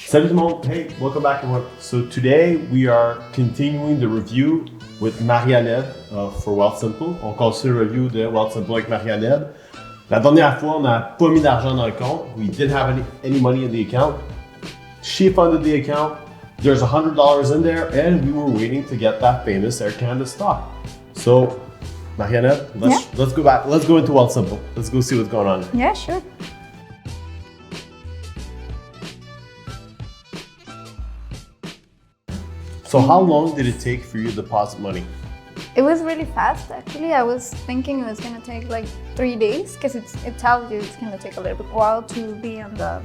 Salut tout le monde. Hey, welcome back everyone. So today we are continuing the review with Marianne for wealthsimple. On continue le review de wealthsimple avec Marianne. La dernière fois, on n'a pas mis d'argent dans le compte. We didn't have any money in the account. She funded the account. There's $100 in there, and we were waiting to get that famous Air Canada stock. So, Marianne, let's go back. Let's go into wealthsimple. Let's go see what's going on. Yeah, sure. So how long did it take for you to deposit money? It was really fast, actually. I was thinking it was gonna take like 3 days because it tells you it's gonna take a little bit while to be on the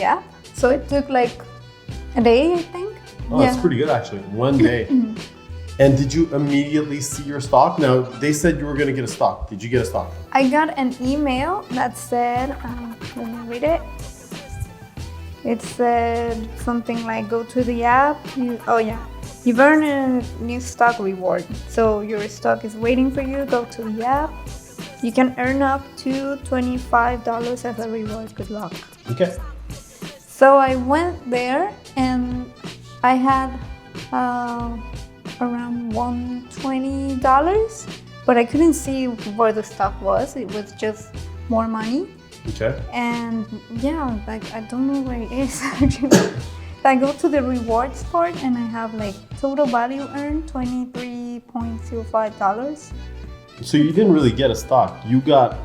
app. So it took like a day, I think. Oh, that's pretty good actually. 1 day. And did you immediately see your stock? Now, they said you were gonna get a stock. Did you get a stock? I got an email that said, let me read it. It said something like, go to the app. You've earned a new stock reward. So your stock is waiting for you. Go to the app. You can earn up to $25 as a reward. Good luck. Okay. So I went there and I had around $120, but I couldn't see where the stock was. It was just more money. Okay. And yeah, like I don't know where it is actually. I go to the rewards part and I have like total value earned $23.05. So you didn't really get a stock. You got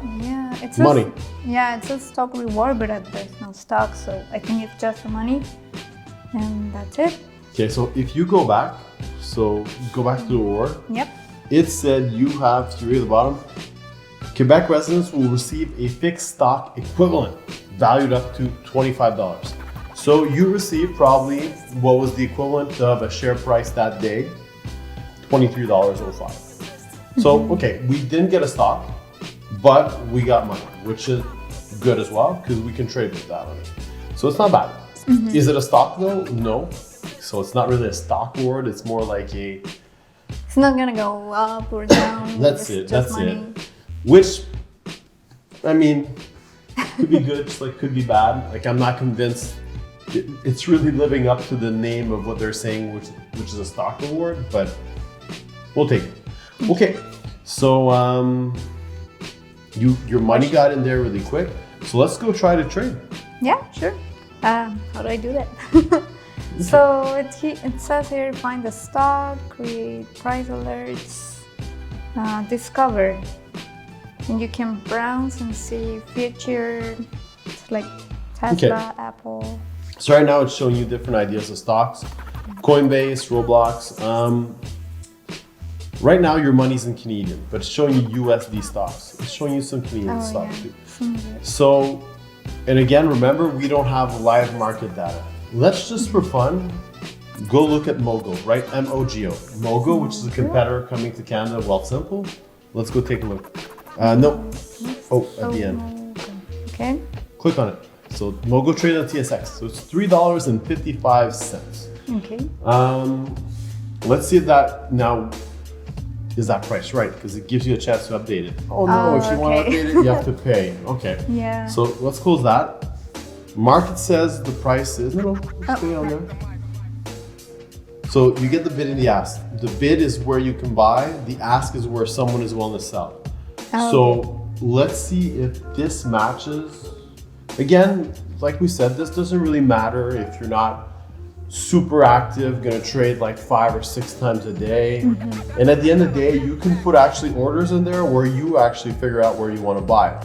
money. It says stock reward, but there's no stock, so I think it's just the money, and that's it. Okay, so if you go back, to the reward. Yep. It said you have to read at the bottom. Quebec residents will receive a fixed stock equivalent valued up to $25. So you received probably what was the equivalent of a share price that day, $23.05. So, okay, we didn't get a stock, but we got money, which is good as well because we can trade with that on it. So it's not bad. Is it a stock though? No. So it's not really a stock reward. It's more like It's not gonna go up or down. That's it. Which, I mean, could be good, just like could be bad. Like I'm not convinced it's really living up to the name of what they're saying, which is a stock reward, but we'll take it. Okay, so your money got in there really quick. So let's go try to trade. Yeah, sure. How do I do that? So it says here, find the stock, create price alerts, discover. And you can browse and see featured, like Tesla, Apple. So right now it's showing you different ideas of stocks. Coinbase, Roblox. Right now your money's in Canadian, but it's showing you USD stocks. It's showing you some Canadian stocks too. So, and again, remember, we don't have live market data. Let's just for fun, go look at Mogo, right? M-O-G-O. Mogo, which is a competitor coming to Canada, wealthsimple. Let's go take a look. At the end. Okay. Click on it. So Mogo trade on TSX. So it's $3.55. Okay. Let's see if that now is that price right, because it gives you a chance to update it. Oh no, if you want to update it, you have to pay. Okay. Yeah. So let's close that. Market says the price is stay on there. So you get the bid and the ask. The bid is where you can buy. The ask is where someone is willing to sell. So let's see if this matches. Again, like we said, this doesn't really matter if you're not super active, gonna trade like 5 or 6 times a day. And at the end of the day, you can put actually orders in there where you actually figure out where you want to buy.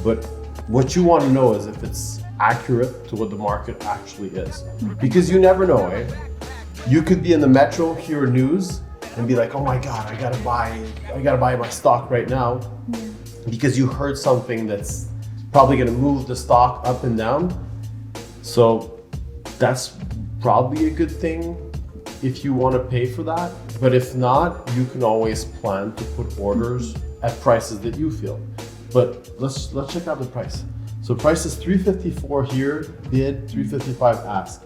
But what you want to know is if it's accurate to what the market actually is. Because you never know, eh? You could be in the metro, hear news, and be like, oh my God, I gotta buy my stock right now. Because you heard something that's probably gonna move the stock up and down. So that's probably a good thing if you want to pay for that. But if not, you can always plan to put orders at prices that you feel. But let's check out the price. So price is $3.54 here, bid $3.55 ask.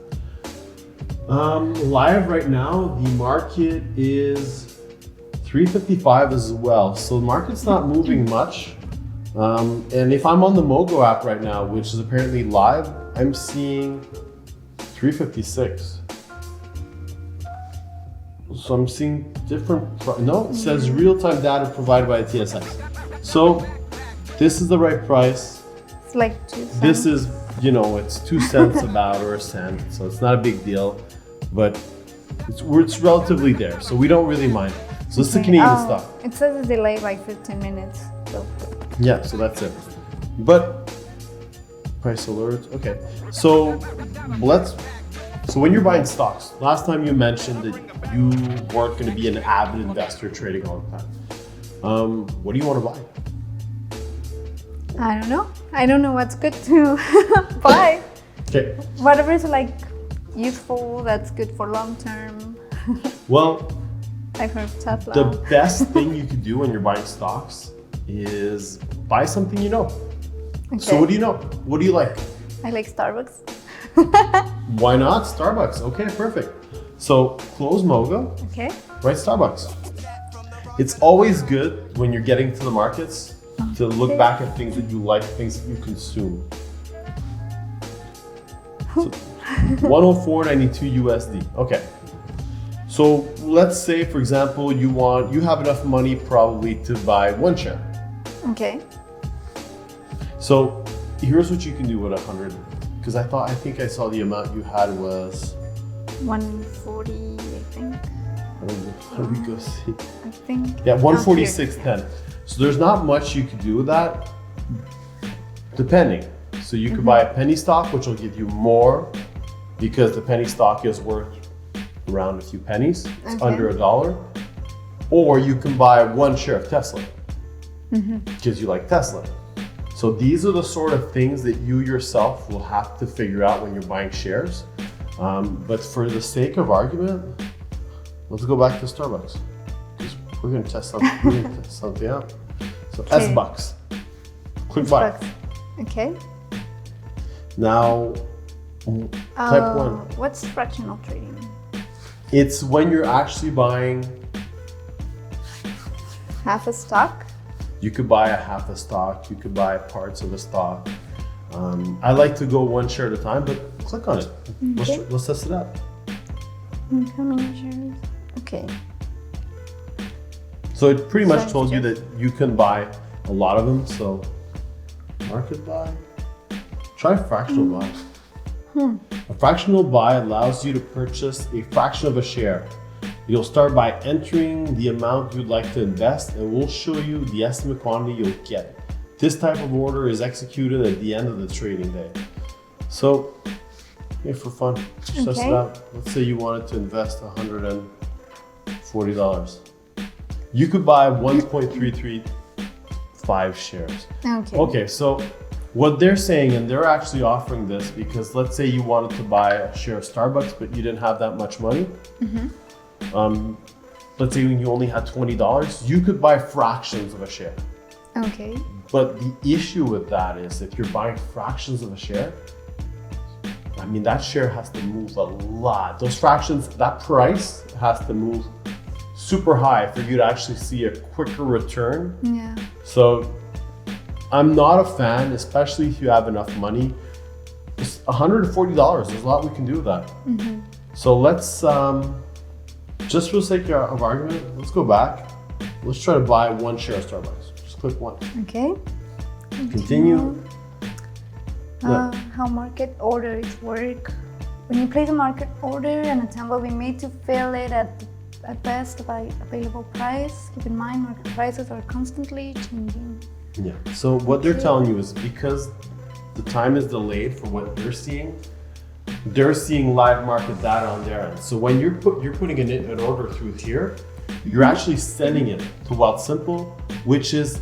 Live right now, the market is $3.55 as well. So the market's not moving much. And if I'm on the Mogo app right now, which is apparently live, I'm seeing $3.56. So I'm seeing different, no, it says real-time data provided by TSX. So this is the right price. It's like 2 cents. This is, it's 2 cents about or a cent. So it's not a big deal, but it's relatively there. So we don't really mind. So this is the Canadian stock. It says a delay by 15 minutes. So. Yeah, so that's it. But price alerts, okay. So when you're buying stocks, last time you mentioned that you weren't going to be an avid investor trading all the time. What do you want to buy? I don't know. I don't know what's good to buy. Okay. Whatever is like useful, that's good for long term. Well, I've heard Tesla. the best thing you could do when you're buying stocks is buy something you know. Okay. So what do you know? What do you like? I like Starbucks. Why not Starbucks? Okay, perfect. So close Mogo, Okay. write Starbucks. It's always good when you're getting to the markets to look back at things that you like, things that you consume. So 104.92 USD. Okay. So let's say, for example, you have enough money probably to buy 1 share. Okay. So here's what you can do with 100, because I think I saw the amount you had was 140, I think. how do we go see? I think. Yeah, 146.10. So there's not much you could do with that, depending. So you could buy a penny stock, which will give you more, because the penny stock is worth around a few pennies. It's under $1. Or you can buy 1 share of Tesla, because you like Tesla. So these are the sort of things that you yourself will have to figure out when you're buying shares. But for the sake of argument, let's go back to Starbucks. We're gonna test something out. So Okay. S-Bucks. Click buy. Okay. Now, type 1. What's fractional trading? It's when you're actually buying, Half a stock? you could buy a half a stock, you could buy parts of a stock. I like to go 1 share at a time, but click on it. Okay. Let's test it out. How many shares? Okay. So it pretty much Sounds told you good. that you can buy a lot of them. So market buy, try fractional buy. A fractional buy allows you to purchase a fraction of a share. You'll start by entering the amount you'd like to invest, and we'll show you the estimate quantity you'll get. This type of order is executed at the end of the trading day. So, for fun, just test it out. Let's say you wanted to invest $140. You could buy 1.335 shares. Okay. Okay, so what they're saying, and they're actually offering this because let's say you wanted to buy a share of Starbucks, but you didn't have that much money. Let's say you only had $20, you could buy fractions of a share. Okay. But the issue with that is if you're buying fractions of a share, I mean, that share has to move a lot. Those fractions, that price has to move super high for you to actually see a quicker return. Yeah. So I'm not a fan, especially if you have enough money. It's $140, there's a lot we can do with that. So let's, just for the sake of argument, let's go back. Let's try to buy 1 share of Starbucks. Just click 1. Okay. Continue. How market orders work. When you place a market order, an attempt will be made to fill it at best available price. Keep in mind, market prices are constantly changing. Yeah. So what they're telling you is because the time is delayed for what they're seeing live market data on their end. So when you're putting an order through here, you're actually sending it to wealthsimple, which is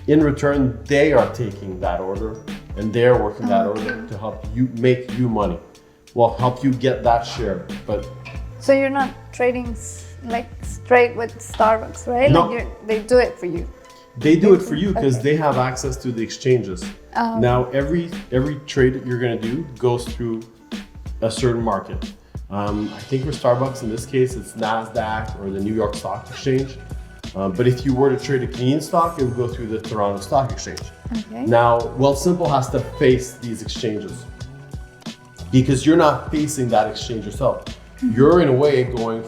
in return they are taking that order and they're working that order to help you make you money. Well, help you get that share, but So you're not trading like straight with Starbucks, right? No. Like they do it for you. they do it for you because they have access to the exchanges. Now, every trade that you're going to do goes through a certain market. I think for Starbucks, in this case, it's NASDAQ or the New York Stock Exchange. But if you were to trade a Canadian stock, it would go through the Toronto Stock Exchange. Okay. Now, Wealthsimple has to face these exchanges. because you're not facing that exchange yourself. You're in a way going,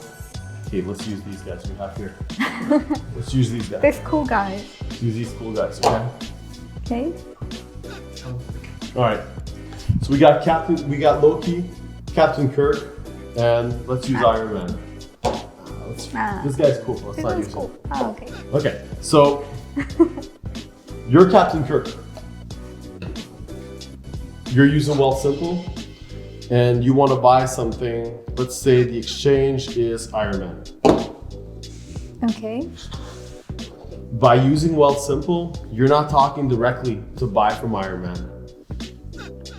okay, let's use these guys we have here. Let's use these guys. This cool guys. Let's use these cool guys, okay? Okay. All right. So we got Loki, Captain Kirk, and let's use Iron Man. This guy's cool. Let's not use cool. him. Oh, okay. Okay, so you're Captain Kirk. You're using wealthsimple, and you want to buy something. Let's say the exchange is Iron Man. Okay. By using wealthsimple, you're not talking directly to buy from Iron Man.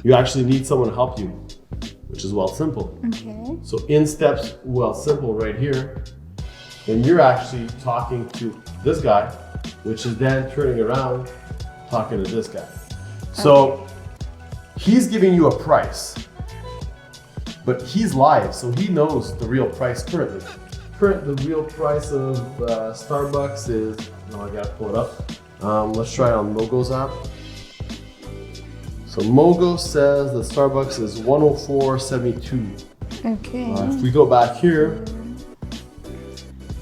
You actually need someone to help you, which is wealthsimple. Okay. So in steps wealthsimple right here, then you're actually talking to this guy, which is then turning around, talking to this guy. So he's giving you a price, but he's live, so he knows the real price currently. The real price of Starbucks is, I gotta pull it up. Let's try it on Mogo's app. So Mogo says that Starbucks is $104.72. Okay. If we go back here,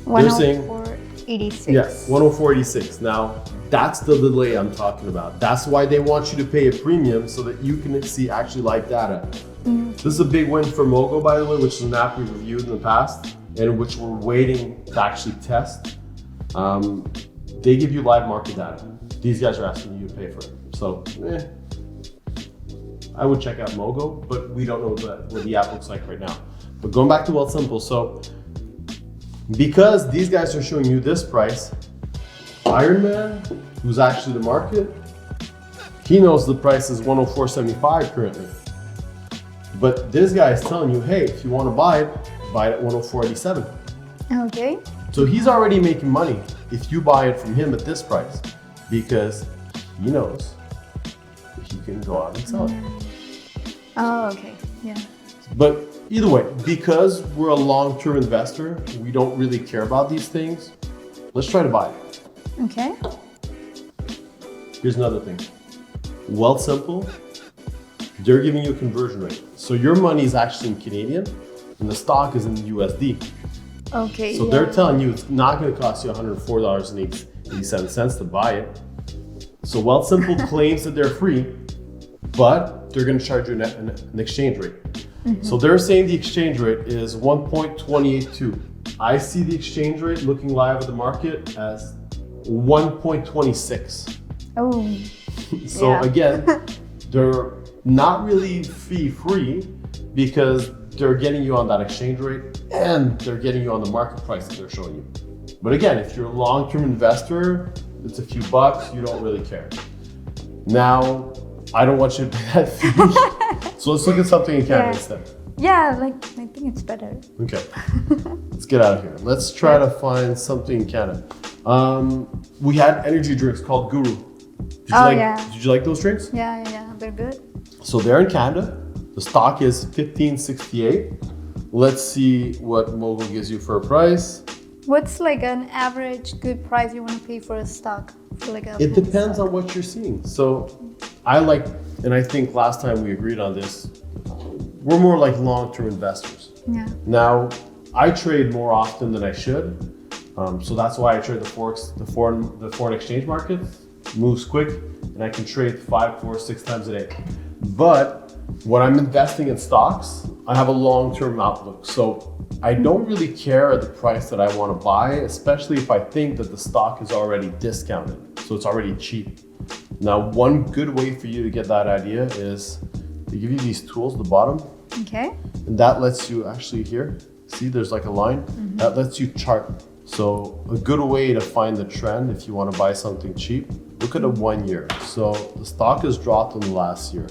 they're saying 104.86. yes, 104.86. Now that's the delay I'm talking about. That's why they want you to pay a premium so that you can see actually live data. This is a big win for Mogo, by the way, which is an app we've reviewed in the past and which we're waiting to actually test. They give you live market data. These guys are asking you to pay for it. So I would check out Mogo, but we don't know what the app looks like right now. But going back to wealthsimple, so because these guys are showing you this price, Iron Man, who's actually the market, he knows the price is 104.75 currently. But this guy is telling you, hey, if you want to buy it at 104.87. Okay. So he's already making money if you buy it from him at this price, because he knows that he can go out and sell it. Oh, okay. Yeah. But either way, because we're a long-term investor, we don't really care about these things. Let's try to buy it. Okay. Here's another thing. Wealthsimple, they're giving you a conversion rate. So your money is actually in Canadian and the stock is in USD. Okay. So they're telling you it's not going to cost you $104.87 to buy it. So Wealthsimple claims that they're free, but they're going to charge you an exchange rate. So they're saying the exchange rate is 1.282. I see the exchange rate looking live at the market as 1.26. Oh. So again, they're not really fee free because they're getting you on that exchange rate and they're getting you on the market price that they're showing you. But again, if you're a long-term investor, it's a few bucks, you don't really care. Now, I don't want you to pay that fee. So let's look at something in Canada instead. Yeah, like I think it's better. Okay, let's get out of here. Let's try to find something in Canada. We had energy drinks called Guru. Did you like those drinks? Yeah, they're good. So they're in Canada. The stock is $15.68. Let's see what Mogul gives you for a price. What's like an average good price you want to pay for a stock? For like a It depends on what you're seeing. So I like, and I think last time we agreed on this, we're more like long-term investors. Yeah. Now, I trade more often than I should. So that's why I trade the foreign exchange market. Moves quick, and I can trade 5, 4, 6 times a day. But when I'm investing in stocks, I have a long-term outlook. So I don't really care at the price that I want to buy, especially if I think that the stock is already discounted. So it's already cheap. Now, one good way for you to get that idea is they give you these tools at the bottom. Okay. And that lets you actually here, see there's like a line, that lets you chart. So a good way to find the trend if you want to buy something cheap, look at a 1 year. So the stock has dropped in the last year.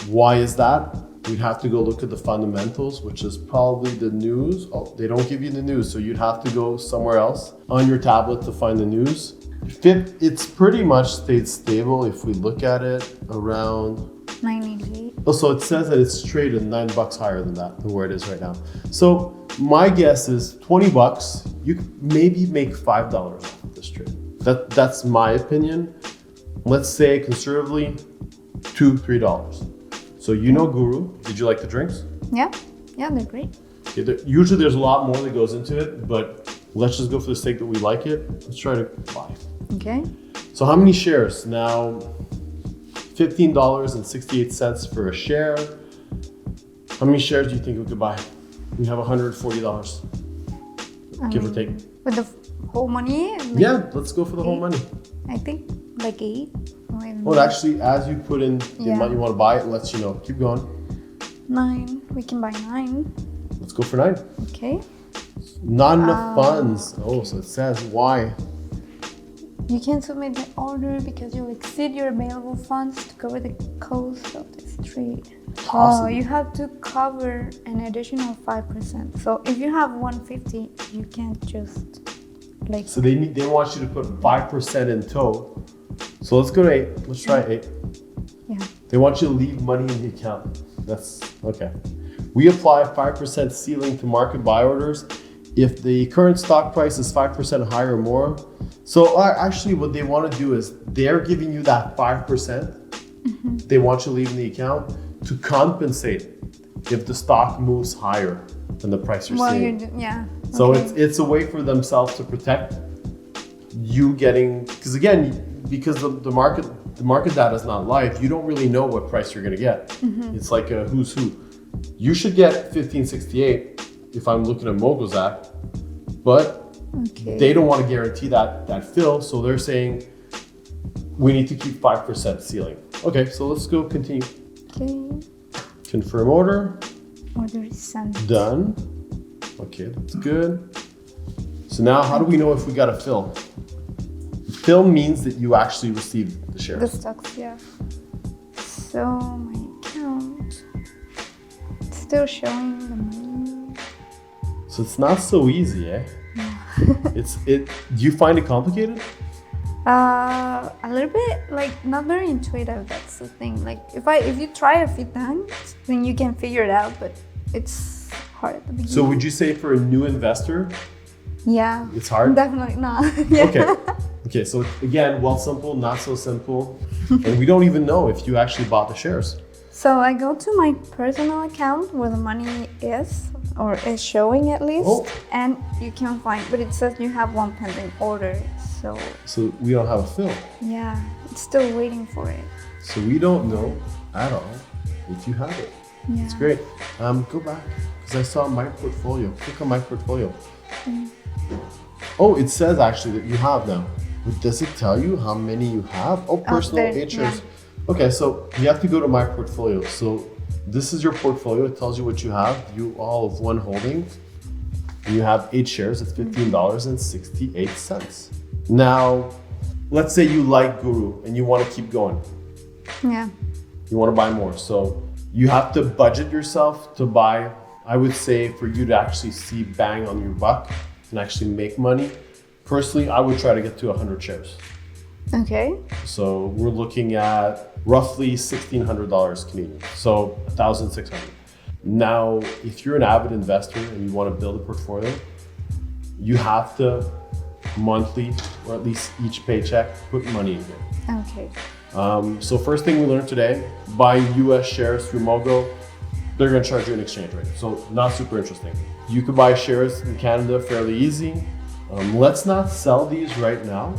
Why is that? We'd have to go look at the fundamentals, which is probably the news. Oh, they don't give you the news, so you'd have to go somewhere else on your tablet to find the news. It's pretty much stayed stable if we look at it around 988. Oh, so it says that it's traded $9 higher than where it is right now. So my guess is $20. You could maybe make $5 off of this trade. That's my opinion. Let's say conservatively $2-3. So you know Guru. Did you like the drinks? Yeah, they're great. Okay, usually there's a lot more that goes into it, but let's just go for the sake that we like it. Let's try to buy. Okay. So how many shares? Now, $15.68 for a share. How many shares do you think we could buy? We have $140, give or take. With the whole money? Yeah, let's go for the whole money. I think like 8. Well, actually, as you put in the amount you want to buy, it lets you know. Keep going. 9. We can buy 9. Let's go for 9. Okay. Not enough funds. Oh, so it says why. You can submit the order because you'll exceed your available funds to cover the cost of this trade. Awesome. Oh, you have to cover an additional 5%. So if you have 150, you can't just like. So they want you to put 5% in tow. So let's go to 8. Let's try 8. Yeah. They want you to leave money in the account. That's okay. We apply 5% ceiling to market buy orders if the current stock price is 5% higher or more. So actually what they want to do is they're giving you that 5%. They want you to leave in the account to compensate if the stock moves higher than the price you're seeing. So it's a way for themselves to protect you getting, because again, because the market data is not live, you don't really know what price you're going to get. It's like a who's who. You should get 1568 if I'm looking at Mogulzak, but they don't want to guarantee that fill, so they're saying we need to keep 5% ceiling. Okay, so let's go continue. Okay. Confirm order. Order is sent. Done. Okay, that's good. So now how do we know if we got a fill? Fill means that you actually received the shares. The stocks, yeah. So my account, it's still showing the money. So it's not so easy, eh? Do you find it complicated? A little bit, like not very intuitive. That's the thing. Like if you try a few times, then you can figure it out. But it's hard at the beginning. So would you say for a new investor, yeah, it's hard? Definitely not. Yeah. Okay. So again, Wealthsimple, not so simple, and we don't even know if you actually bought the shares. So I go to my personal account where the money is, or is showing at least, and you can find. But it says you have one pending order. So we don't have a fill. Yeah, it's still waiting for it. So we don't know at all if you have it. Yeah. It's great. Go back, because I saw my portfolio. Click on my portfolio. Oh, it says actually that you have now. But does it tell you how many you have? Oh, personal 8 shares. Yeah. Okay, so you have to go to my portfolio. So this is your portfolio. It tells you what you have. You all of one holding. You have 8 shares. It's $15.68. Now, let's say you like Guru and you want to keep going. Yeah. You want to buy more. So you have to budget yourself to buy. I would say for you to actually see bang on your buck and actually make money. Personally, I would try to get to 100 shares. Okay. So we're looking at roughly $1,600 Canadian. So $1,600. Now, if you're an avid investor and you want to build a portfolio, you have to monthly, or at least each paycheck, put money in here. Okay. So first thing we learned today, buying US shares through Mogo, they're going to charge you an exchange rate. So not super interesting. You could buy shares in Canada fairly easy. Let's not sell these right now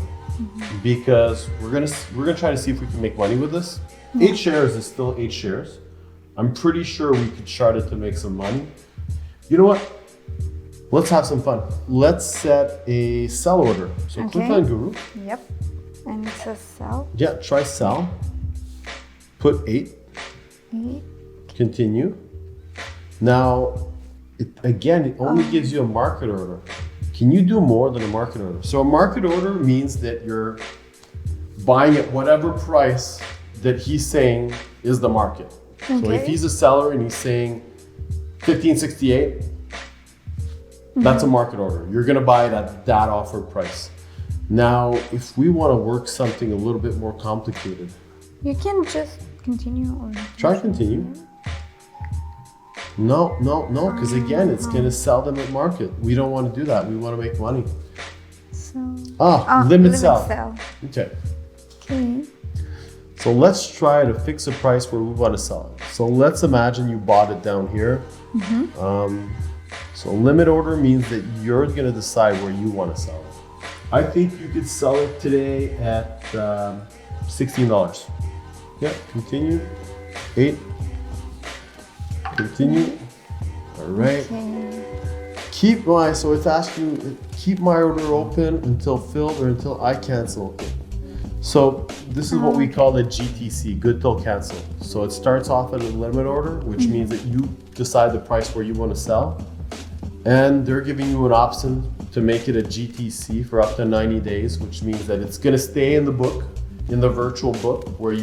because we're gonna try to see if we can make money with this. 8 shares is still 8 shares. I'm pretty sure we could start it to make some money. You know what? Let's have some fun. Let's set a sell order. So click on Guru. Yep. And it says sell. Yeah, try sell. Put 8. 8. Continue. Now, it only gives you a market order. Can you do more than a market order? So a market order means that you're buying at whatever price that he's saying is the market. So if he's a seller and he's saying $15.68, that's a market order. You're gonna buy it at that offered price. Now, if we wanna work something a little bit more complicated. You can just continue or try continue. No, because again, it's gonna sell them at market. We don't wanna do that. We wanna make money. So, limit sell. Okay. Okay. So let's try to fix a price where we wanna sell it. So let's imagine you bought it down here. So limit order means that you're going to decide where you want to sell it. I think you could sell it today at $16. Yeah, continue. 8. Continue. All right. Okay. So it's asking, keep my order open until filled or until I cancel. So this is what we call a GTC, good till cancel. So it starts off at a limit order, which means that you decide the price where you want to sell. And they're giving you an option to make it a GTC for up to 90 days, which means that it's going to stay in the book, in the virtual book, where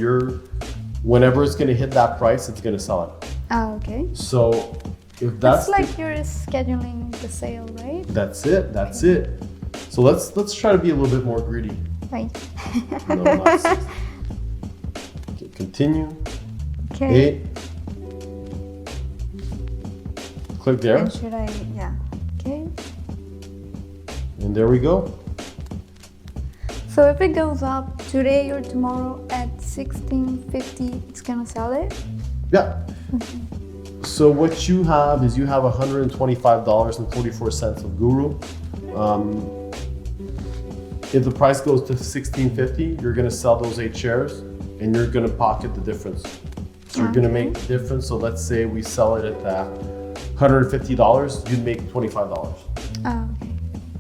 whenever it's going to hit that price, it's going to sell it. Oh, okay. So if that's like you're scheduling the sale, right? That's it. So let's try to be a little bit more greedy. Right. No, not 6. Okay, continue. Okay. 8. Click there. And should I? Yeah. Okay. And there we go. So if it goes up today or tomorrow at 16.50, it's gonna sell it? Yeah. So what you have is $125.44 of Guru. If the price goes to $16.50, you're gonna sell those 8 shares and you're gonna pocket the difference. So you're gonna make the difference. So let's say we sell it at that $150, you'd make $25. Oh,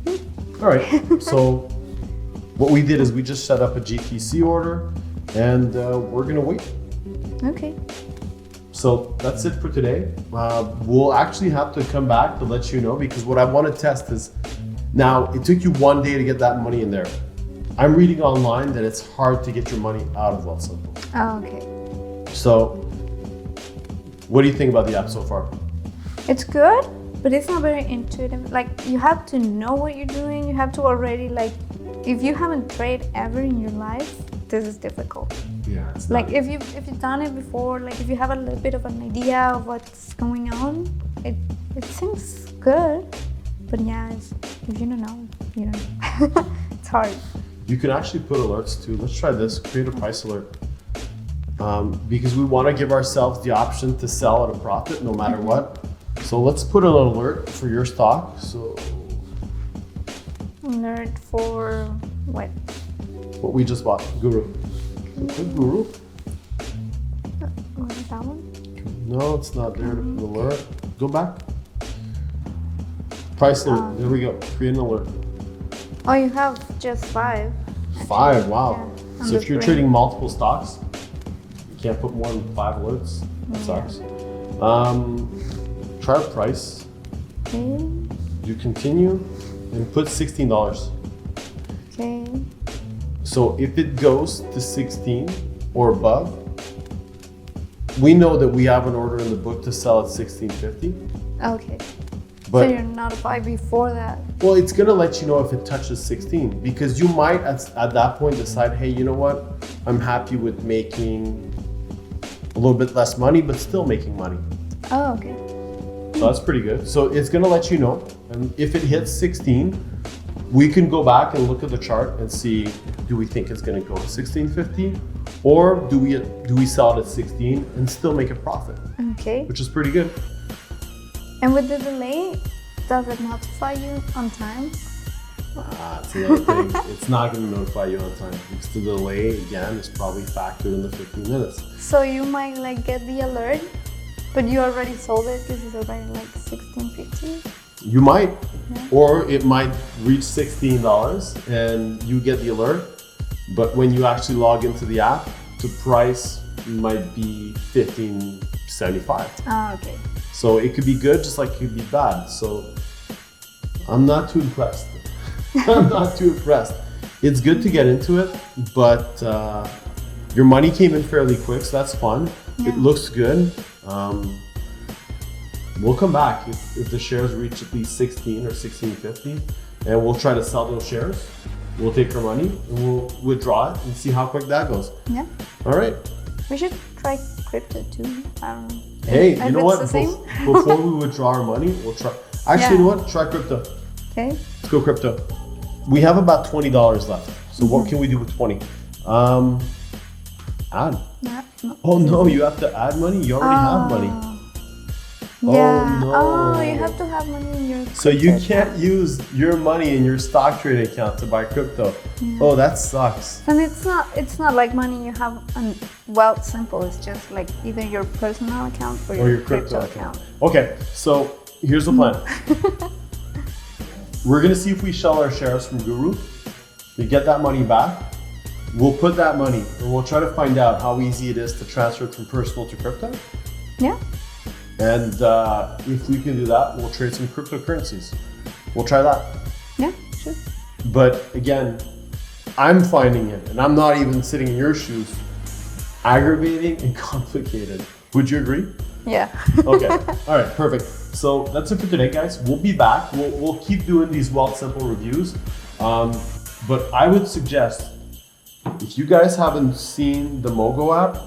okay. All right, so what we did is we just set up a GTC order and we're gonna wait. Okay. So that's it for today. We'll actually have to come back to let you know because what I want to test is, now it took you 1 day to get that money in there. I'm reading online that it's hard to get your money out of wealthsimple. Oh, okay. So what do you think about the app so far? It's good, but it's not very intuitive. Like, you have to know what you're doing. You have to already, like, if you haven't traded ever in your life, this is difficult. Yeah, it's like if you've done it before, like if you have a little bit of an idea of what's going on, it seems good. But yeah, if you don't know, you don't know. It's hard. You can actually put alerts too. Let's try this. Create a price alert. Because we want to give ourselves the option to sell at a profit no matter what. So let's put an alert for your stock. So alert for what? What we just bought, Guru. Put Guru. What is that one? No, it's not there to put alert. Go back. Price alert. There we go. Create an alert. Oh, you have just 5. 5. Wow. Yeah, So if you're trading multiple stocks, you can't put more than 5 alerts. That sucks. Try price. Okay. You continue and put $16. Okay. So if it goes to 16 or above, we know that we have an order in the book to sell at 16.50. Okay. But, so you're notified before that. Well, it's gonna let you know if it touches 16 because you might at that point decide, hey, you know what? I'm happy with making a little bit less money, but still making money. Oh, okay. So that's pretty good. So it's gonna let you know, and if it hits 16, we can go back and look at the chart and see, do we think it's gonna go to 16.50, or do we sell it at 16 and still make a profit? Okay. Which is pretty good. And with the delay, does it notify you on time? That's another thing. It's not going to notify you on time because the delay, again, is probably factored in the 15 minutes. So you might like get the alert, but you already sold it. This is already like 16.50. You might, Yeah. or it might reach $16 and you get the alert, but when you actually log into the app, the price might be $15.75. Oh, okay. So it could be good, just like it could be bad. So I'm not too impressed. I'm not too impressed. It's good to get into it, but your money came in fairly quick, so that's fun. Yeah. It looks good. We'll come back if the shares reach at least 16 or 16.50, and we'll try to sell those shares. We'll take our money and we'll withdraw it and see how quick that goes. Yeah. All right. We should try crypto too. I don't know. Hey, If you know it's what? the same? Before we withdraw our money, we'll try. Actually, you know what? Try crypto. Okay. Let's go crypto. We have about $20 left. So what can we do with 20? Add. Yeah. Oh no, you have to add money? You already have money. Yeah. Oh no. Oh, you have to have money in your So you crypto can't account. use your money in your stock trading account to buy crypto. Oh, that sucks. And it's not like money you have on wealthsimple. It's just like either your personal account or your crypto account. Okay, so here's the plan. We're gonna see if we sell our shares from Guru. We get that money back. We'll put that money, and we'll try to find out how easy it is to transfer it from personal to crypto. Yeah. And if we can do that, we'll trade some cryptocurrencies. We'll try that. Yeah, sure. But again, I'm finding it, and I'm not even sitting in your shoes, aggravating and complicated. Would you agree? Yeah. Okay. All right. Perfect. So that's it for today, guys. We'll be back. We'll keep doing these wealthsimple reviews. But I would suggest, if you guys haven't seen the Mogo app,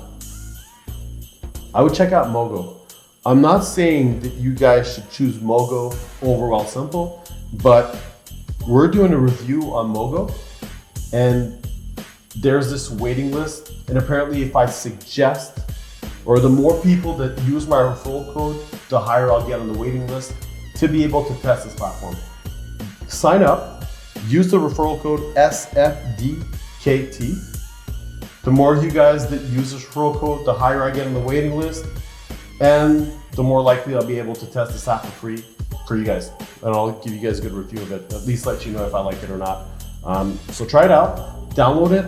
I would check out Mogo. I'm not saying that you guys should choose Mogo over wealthsimple, but we're doing a review on Mogo, and there's this waiting list. And apparently, if I suggest, or the more people that use my referral code, the higher I'll get on the waiting list to be able to test this platform. Sign up, use the referral code SFDKT. The more you guys that use this referral code, the higher I get on the waiting list, and the more likely I'll be able to test this app for free for you guys. And I'll give you guys a good review of it, at least let you know if I like it or not. So try it out, download it.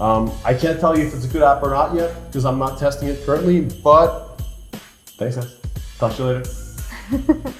I can't tell you if it's a good app or not yet because I'm not testing it currently, but thanks guys. Talk to you later.